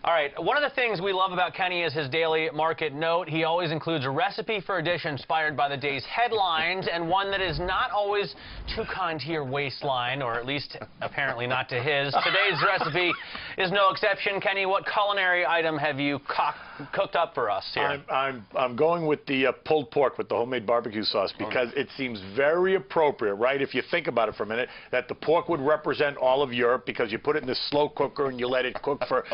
All right, one of the things we love about Kenny is his daily market note. He always includes a recipe for a dish inspired by the day's headlines, and one that is not always too kind to your waistline, or at least apparently not to his. Today's recipe is no exception. Kenny, what culinary item have you cooked up for us here? I'm going with the pulled pork with the homemade barbecue sauce because it seems very appropriate, right? If you think about it for a minute, that the pork would represent all of Europe because you put it in this slow cooker and you let it cook for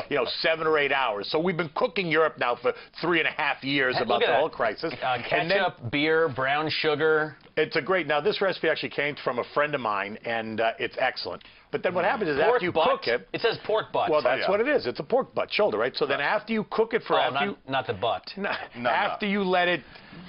7 or 8 hours. So we've been cooking Europe now for 3.5 years about the whole crisis. Ketchup, beer, brown sugar. It's a great. Now this recipe actually came from a friend of mine, and it's excellent. But then what happens is after you cook it... It says pork butt. Well, that's what it is. It's a pork butt, shoulder, right? So then after you cook it for... not the butt. After you let it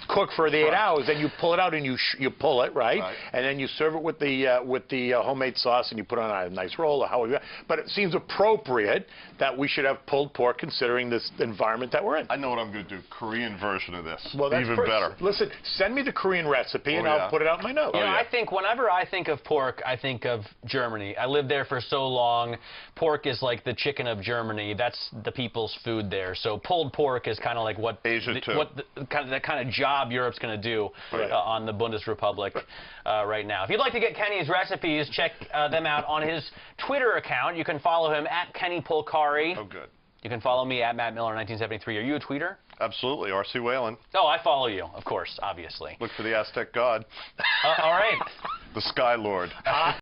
cook for the 8 hours, then you pull it out and you pull it, right? And then you serve it with the homemade sauce, and you put on a nice roll or however. But it seems appropriate that we should have pulled pork considering this environment that we're in. I know what I'm going to do. Korean version of this. Well, that's even better. Listen, send me the Korean recipe, and I'll put it out in my notes. You know, I think whenever I think of pork, I think of Germany. I lived there for so long. Pork is like the chicken of Germany. That's the people's food there. So pulled pork is kind of like what Asia too. the kind of job Europe's going to do on the Bundesrepublik right now. If you'd like to get Kenny's recipes, check them out on his Twitter account. You can follow him at Kenny Polcari. Oh, good. You can follow me at Matt Miller 1973. Are you a tweeter? Absolutely. R.C. Whalen. Oh, I follow you, of course, obviously. Look for the Aztec god. All right. The Sky Lord.